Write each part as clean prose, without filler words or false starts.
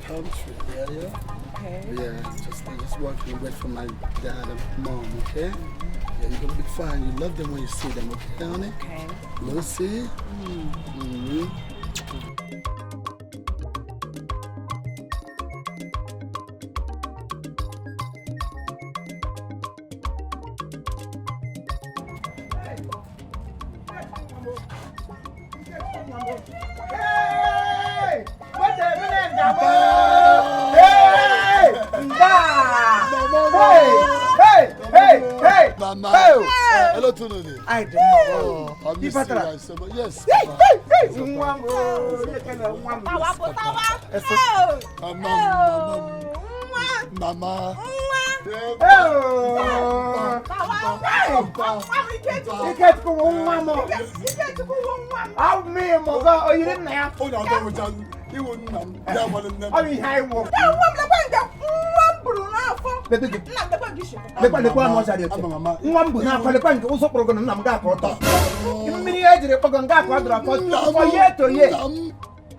country. Yeah. Okay. Yeah, just working wait for my dad and mom, okay? Yeah, you're gonna be fine. You love them when you see them, okay, honey? Okay. Lucy? Mama. Hello, Tununi. I don't know. I miss you guys so much. Yes. Mama.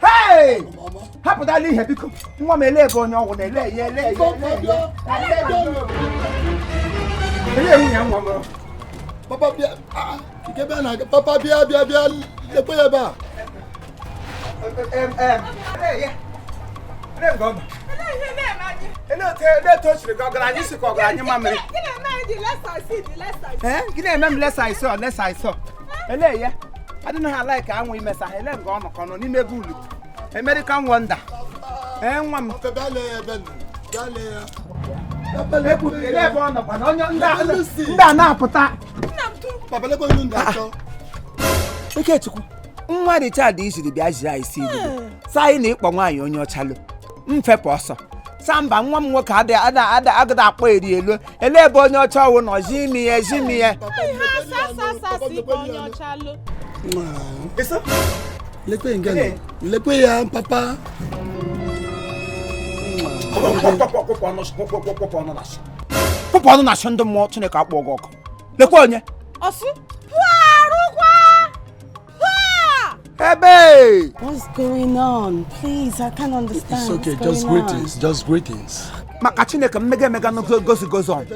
Hey! Hapo dali hebiko. Nwa mele go nyo wo le ye. Ele hu yan wo mo. Papa bia ikebe na papa bia le pe ya ba. Ele go. Ele to shiri go gra ni si ko gra ni mamre. Gina mem less I saw. Ele ye. I don't know how like I want mess. I let go on ni megulu. American wonder. One nwa dị child isi bịa jiri isi ilu. Sai na ikpọ nwaanyị onye ọchalụ. Mfepụ ọsọ. Samba nwa m nwoke agada akpọ eri elu. Ele ebe onye ọcha wụ nọ jimi ye. Eso? Lekwe ya papa. Papa na shondo mo Chineke akpọ gị ọkụ. Lekwe onye? Osu? Puarukwa! Ebe! What's going on? Please, I can't understand. It's okay, just greetings. Maka Chineke mmega no goes on.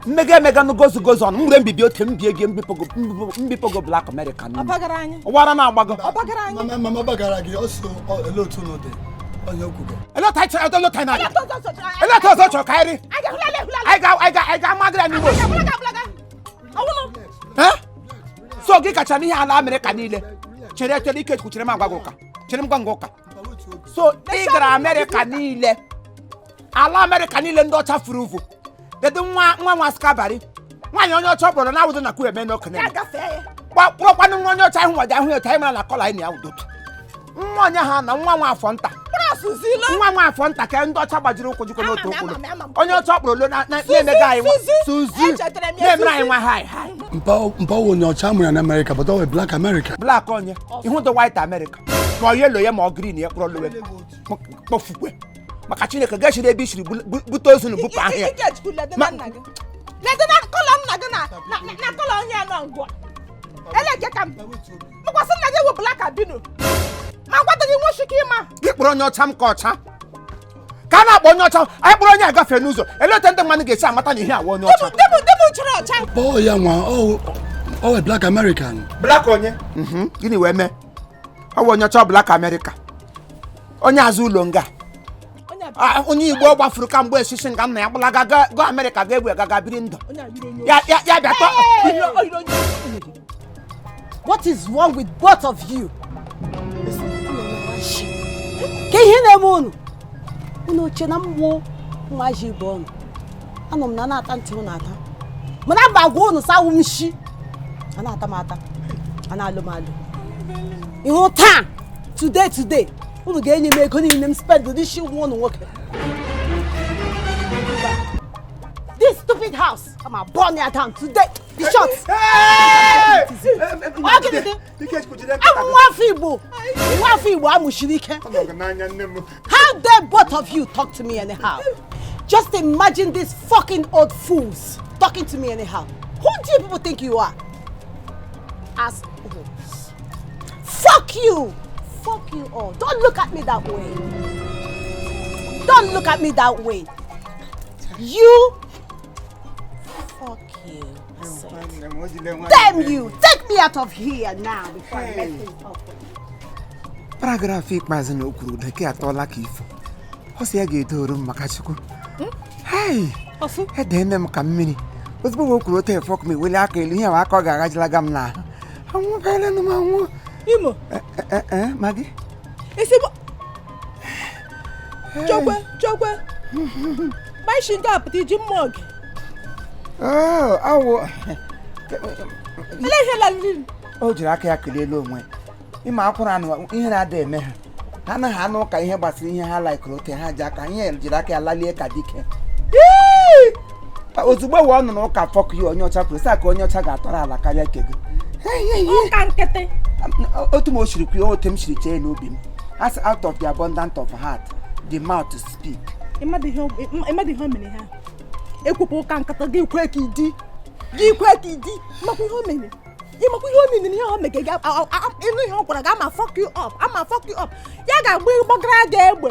Mmega no goes on. Mure mbibi ote mbie mbipogo Black American. Obagaranya. Wara na agbago. Obagaranya. Mama Bagaragi also a lot to know there. On your cooker. A lot I don't look at that. A lot of Kairi. I got Magra ni boss. Huh? So gika chani ala America niile. Chere ike kuchere magwagoka. Chere mgwangoka. So igra America niile. Ala America niile ndị ọcha furu uvu. Dedu nwa skabari. Nwaanyị onye ọcha kpọrọ na awudo na ku eme no kene. Kpọkwanụ nwa onye ọcha ahụ waja ahụ eta mara na kola ni awudo. Nwa onye ha na nwa afọ nta. Nwa afọ nta ka ndị ọcha gbajiri ụkwụ jikọ n'otu okporo. Onye ọcha kpọrọ lo na na-emega anyị. Suzu. Na-emere anyị nwa hi. Mpa onye ọcha mụrụ na America but all Black America. Black onye. Ihu the white America. Ma yellow ya ma green ya kpọrọ lowe. Kpọfukwe. Maka Chineke gashiri ebe ishiri bute ozu na bupụ ahịa. Ledena kola nna gị na kola onye anọ ngwa. Eleke ka m. Mkwasị nna gị wụ Black Abino. Ma gwata gị nwoshike ịma. Gị kpọrọ onye ọcha m ka ọcha. Ka na-akpọ onye ọcha, anyị kpọrọ onye agafe n'ụzọ. Elete ndị mmadụ ga-esi amata na ihe awa onye ọcha. Dịbụ chọrọ ọcha. Oh ya nwa, oh Black American. Black onye? Gịnị wee mee? Ọ bụ onye ọcha Black America. Onye azụ ụlọ nga. Onye Igbo gbafuru ka mgbe esisi nga nna ya gbalaga go America ga-egbu gaga biri ndụ. Ya bịa tọ. What is wrong with both of you? Ke ihe na-eme unu? Unu che na mmụọ nwa ji bụ ọnụ. Anọ m na ata ntị unu ata. Mana bagwa unu sawu m shi. Ana ata m ata. Ana alụ m alụ. Ihu taa. Today. Unu ga-enye m ego niile m spend this shit nwa unu nwoke. This stupid house. I'm a burn it down today. The shots. Hey! How dare both of you talk to me anyhow? Just imagine these fucking old fools talking to me anyhow. Who do you people think you are? Assholes. Fuck you! Fuck you all. Don't look at me that way. Don't look at me that way. You. Fuck you. Damn you! Take me out of here now before I mess things up. Paragraph ikpeazụ na okwu deke atọla ka ifo. Ọ sị ya ga-edoru m maka Chukwu. Hey! Edene m ka mmiri. Ozugbo o kwuru ote fọk m eweli aka elu ihe aka ọ ga-agajilaga m n'ahụ. Anwụbeela m anwụ. Imo. Maggi. Ezigbo. Chokwe. Mai shinga apụta iji mmụọ gị. Awụ. Ele ihe laliri. O jiri aka ya kelele onwe. Ịma akwụrụ anụ ihe na-ada eme ha. Ha anaghị anụ ka ihe gbasara ihe ha laikụrụ ote ha ji aka ihe jiri aka ya lalie ka dike. Ozugbo we ọ nọ n'ụka fọk ya onye ọcha kwuru ka onye ọcha ga-atọrọ ala karịa nke gị. Ụka nkịtị. Otu m o siri kwuo otu m siri chee n'obi m. As out of the abundance of heart, the mouth to speak. Ịmadị ihe o mere ha. Ekwupụ ụka nkịtị gị kwe ka ịdị. Makwa ihe o mere. Ịmakwa ihe o mere na ihe o mere ga ịnụ ihe ọ gwara gị ama fuck you up. Ya ga-agba ịgbọgara gị egbe.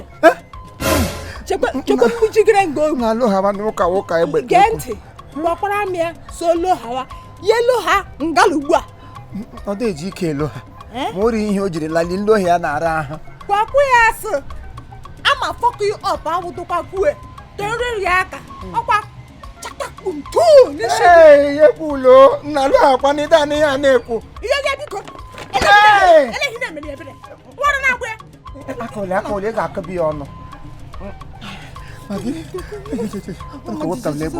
Chekwa mgbujigere ngo. Na lo hawa n'ụka egbe. Gee ntị. Gbakwara m ya so lo hawa. Yelo ha ngala ugbu a. Ọ dị eji ike elo ha. Ma ori ihe o jiri lali ndị ohi ya na-ara ahụ. Kwakwu ya asị. Ama fuck you up awụdụkwa kwue. Tere ya aka. Ọkwa chakakpum tu n'isi. Ekwulo na lo akwa n'ịda n'ihe a na-ekwu. Ihe ga biko. Ele hina mere ebere. Wara na agwe. Akọle ga-akọbi ọnụ. Maggi. Wepụtara n'egbe.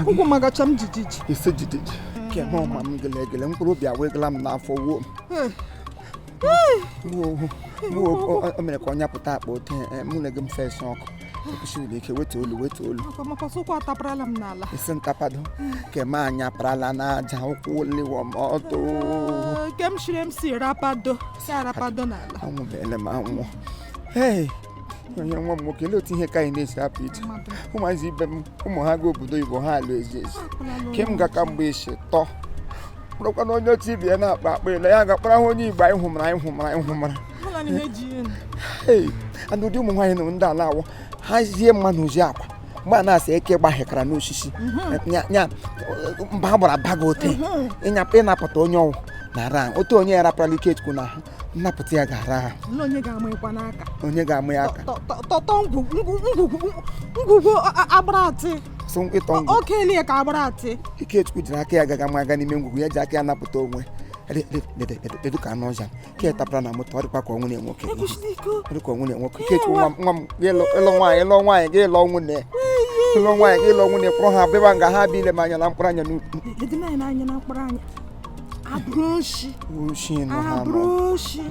Ụkwụ magacha m jijiji. Ise jijiji. Kema ọma m gele mkpụrụ obi awegala m n'afọ wuo. O mere ka onye pụta akpa ote mụ na gị m fes ọkụ. Kwụsịrị ike wetu olu. Maka sokwa ataparala m n'ala. Isi ntapado. Kema anya parala n'aja ụkwụ liwo m ọtụ. Kem shiri m si rapado n'ala. Anwụbeela m anwụ. Hey! Onye nwa m nwoke otu ihe ka anyị na-esi apụ ije. Ụmụazị ibe m ụmụ ha ga obodo Igbo ha alụ ezi. Kem ga-aka mgbe isi tọ. Bụrụkwa na onye otu ibe ya na-akpa ele ya ga-akpara ha onye Igbo anyị hụmara. Hey! Andụ ụdị ụmụ nwaanyị nụrụ ndị ala awọ ha zie mmanụ oji akwa mgbe a na-asa eke gbahekara n'osisi nya mba ha gbara baga ote ịnapụta onye ọwụ na ara otu onye ya rapụrala ike chukwu na ahụ nnapụta ya ga-ara ha onye ga-ama ya aka tọtọ ngwugwu agbara atị so ịtọ ngwugwu oke elie ka agbara atị Ikechukwu jiri aka ya aga n'ime ngwugwu ya ji aka ya napụta onwe dedu ka anụ ọja ke tapara na moto ọ dịkwa ka ọnwụ nwoke Ikechukwu nwa m ịlọ nwaanyị ga-ịlọ nwunye kpọrọ ha bịa nga ha bile ma anya na mkpụrụ anya n'ukwu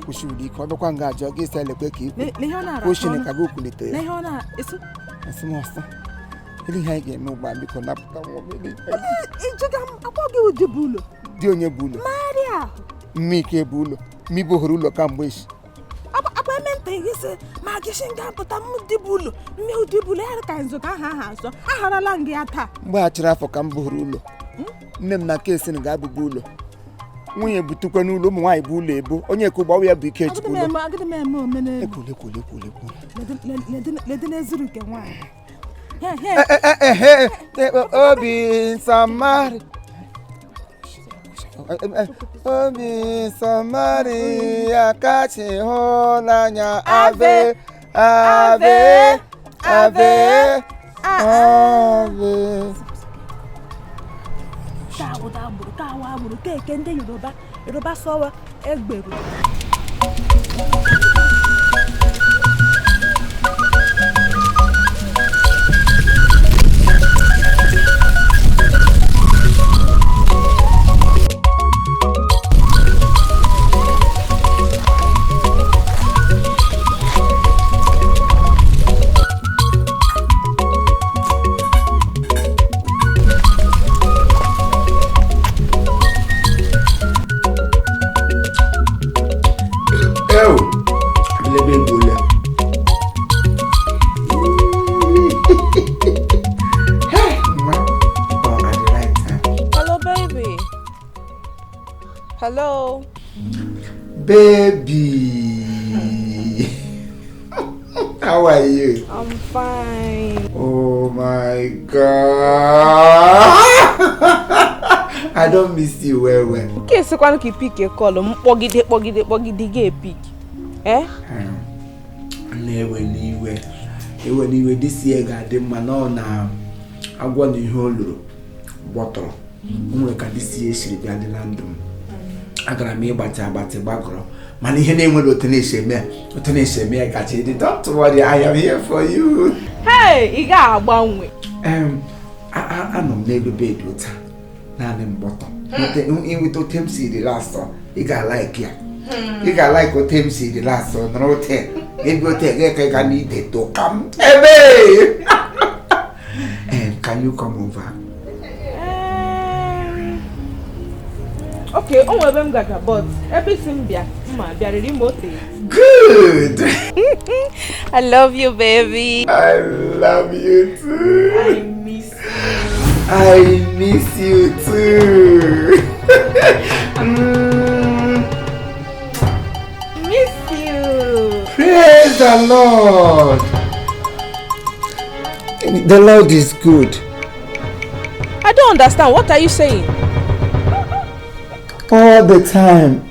kwụsịrị ike ọ dịkwa nga ajọ gị isi elekwe ka ikwu kwụsịrị ka gị okwulite asịmọsọ ihe anyị ga-eme ugbu a biko napụta dị onye bụ ụlọ mmike bụ ụlọ mmibe ohere ụlọ kamgbe isi mgbe a chịrị afọ ka m bụrụ ụlọ nne m na kesin ga-abụbu ụlọ nwunye butukwa n'ụlọ ụmụ nwaanyị bụ ụlọ ebo onye ekwu gbawa ya bụ Ikechukwu obi nsọmarị ya kachi hụ n'anya ave agbụrụ keke ndị Yoruba sọwa egberu bebule. Hey, at the right time. Hello, baby. Hello. Baby. How are you? I'm fine. Oh my God. I don't miss you well. Okay, so when you pick your call, pogide get pick. Eh? Ewe this year got them man na agwa ni holo bottle. Unwe ka this year shiri bi adlandum. Agara me gbata bagro. Man ihe na enwe otenese me ka chidi. Don't worry, I am here for you. Hey, ị ga-agbanwe. Anom na ebe bed ota. Na nem bottle. With otem see the last one. You got like ya. You got like otem see the last one. No hotel. Maybe hotel can need it to come. Hey, can you come over? Okay, on webe gaga, but everything bia remote. Good. I love you, baby. I love you too. I miss you. I miss you too. Miss you. Praise the Lord. The Lord is good. I don't understand. What are you saying? All the time.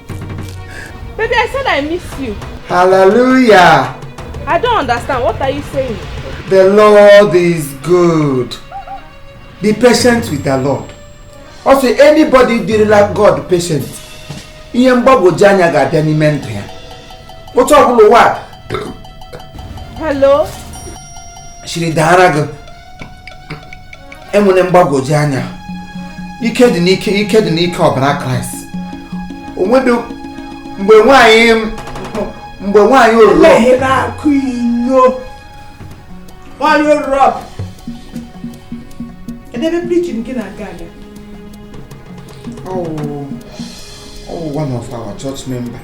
Baby, I said I miss you. Hallelujah. I don't understand. What are you saying? The Lord is good. Be patient with the Lord. Also, anybody did like God patient. What's up, what? Hello? She did Emmanuel Janya. You can't need Christ. When do why you Why you rob? And they be preaching in Ghana. Oh, one of our church members.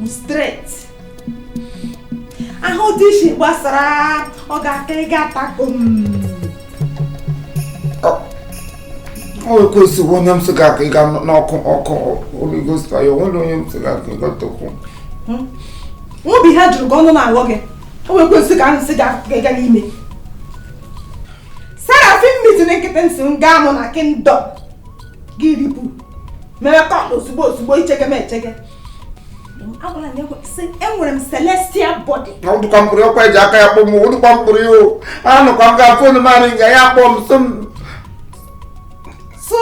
Straight. I hold this shit was Oh, because one of them got Holy Ghost fire. One of them got to home. Won't be had to go on my walking. Oh, we're going to sit down. Seraphim meeting kittens and gammon I can dog. Give you poo. May I call those supposed to check a check it. I will never say, and celestial body. How to come for your pay, Jack? I won't come for you. I don't come for the man. I have some. So,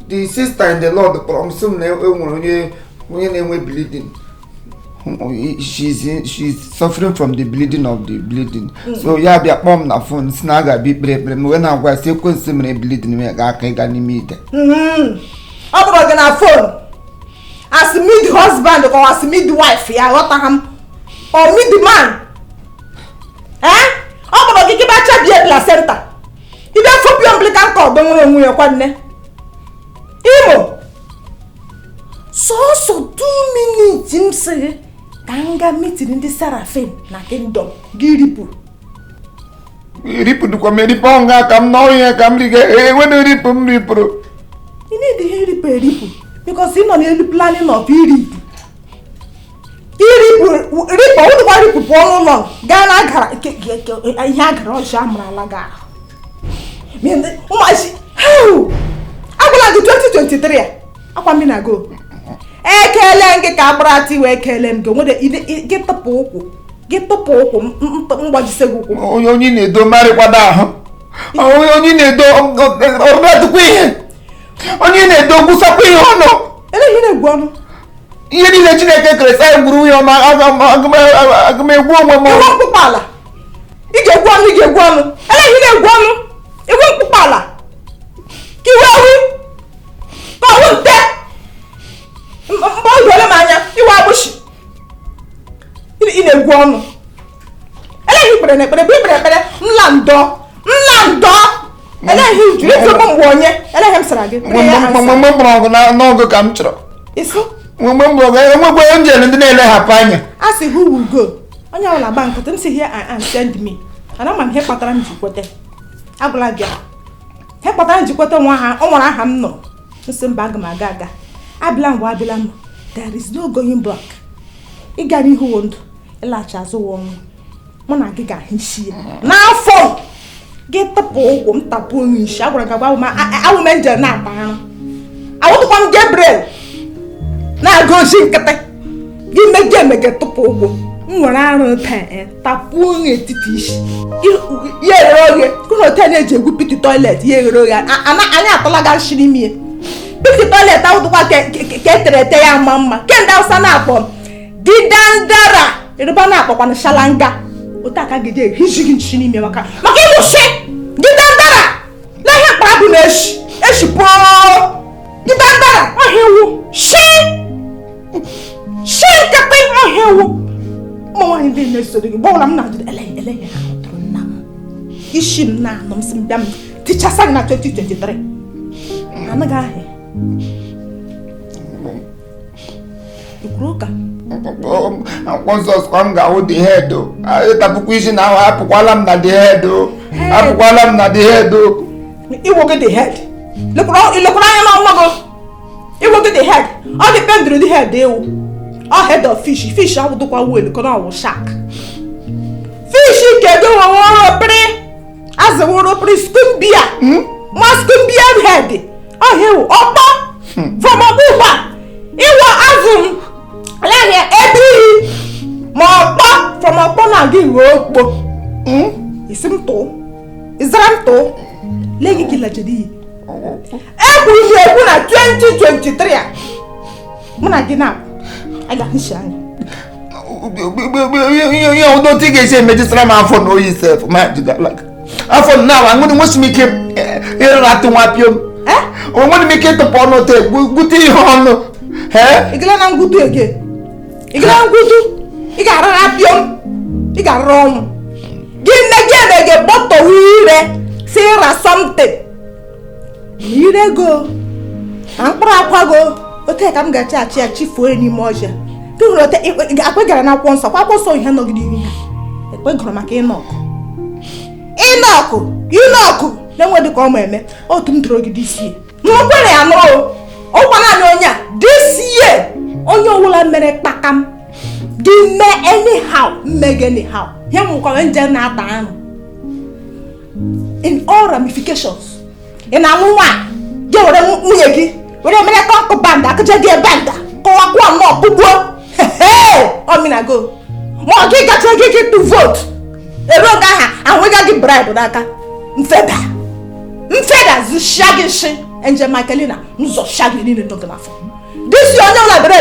the sister in the Lord from some when we bleeding. She's suffering from the bleeding of the bleeding. So yeah, be a mom na phone snag a bit brave when I was still consuming bleeding me I can't meet. I'm gonna phone. As meet husband or as meet wife, yeah, what or meet the man. Eh? I'm gonna give a chat placenta. You don't for your umbilical cord, don't know who you're one. Imo. So 2 minutes, him say, Kanga meeting in the Seraphim, na kingdom. Giripu. Ripu to come riponga, come now here, come again. When you ripum. You need the ripu because he's not really planning of ripu. Ripu, what do you put on? Gana, I had a shamra laga. Mean, oh, I go like the 2023. I'm going to go. Ekelenge kabrati we kelenge ngode get the poku mbajisegu ko onye na-edo mari kwada ahụ onye na-edo ọrụdụ ihe onye na-edo gwusakwa ihe ọnụ ele hine egwu ọnụ ihe niile Chineke kere sai gburu ya ma agụmegwu onwe m iwu mkpụkpala ị ga-egwu ọnụ ele hine egwu ọnụ iwu mkpụkpala ka iwe awi ka ọwụ nte mgbe o dole m anya iwe agbụshi ị na-egwu ọnụ eleghị ikpere na ekpere bụ ikpere ekpere nla ndọ he drew from one year, and I have Saragin. No, come true. It's so. I'm going to the I say, who will go? On your bank, let them say here and send me. And I'm here, but I'm to I will like that. Help what I'm to put on one hand, on one hand, no. Listen, bag my gaga. Ablam, wabilam. There is no going back. It got me hold. A latch as a woman. Mona giga, he now phone. Get the poor tapu, shower about my I will mention now. I want to come Gabriel. Now go sing. Give me get the poor. When I don't pay, tapu it is. Yeah, go tell you to pick the toilet. Yeah, and I have to like shitty me. Pick the toilet out what get the mamma. Can't down sun up on. Didandara. It's a banana on a shalanga. Utaka get his shitty me. Maki shit. Didandara. Let him babunesh. Eshipo. Didandara. I hear you. She captain. I hear you. Mo in the next to the ball. I'm not the LA. Ishim na nom simbam. Teacher sang na 2023. I'm a guy. You broke up. Once us come go with the head though. I tapu kwisi now apu kwalam na the head though. Apu kwalam na the head though. You will get the head. Look around mago. You will get the head. All depend on the head they all head of fish. Fish I will do what will because I will shark. Fish can do a pretty as a word of scumbia. Must be head. I hear Opa from a booba. It was Azum. Let here every more from a pona give rope. Is him to? Is that to? Leggy killer Jadi. Every year when I 2023. When I get up, I got his shine. You don't think I say medicinal man for no yourself, man. Like, I for now, I'm going to watch me keep here at the wapium. I want to make it a porno tape. Good to you, eh? You can't go to again. You can't go to. You got a rapium. You got wrong. Give me again, get bottle here. Say something. You go. I'm proud go. But take I'm going to chief for any more. Do not take it. I got an once. What was so you have not given me? The point from a Enoch. You knock. Then what do come me? Oh, to drug this year. No, I know. Oh, one this year. Oh, you will have made pakam. Give me anyhow, make anyhow. Here will come and down in all ramifications. In our one, you will when I make a cock band, I could get a band. Go up one more, poo. Hey, I mean, I go. More get to vote. The road and we got the bribe with that. Mfeda, the shaggy shit, and Jamaica, so shaggy in the telephone. This your bro.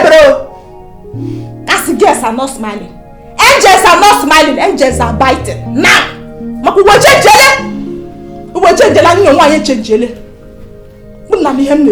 As the guests are not smiling. Angels are not smiling, angels are biting. Now, Maku was jelly. Who was jelly? I know why you change jelly. But not me, him.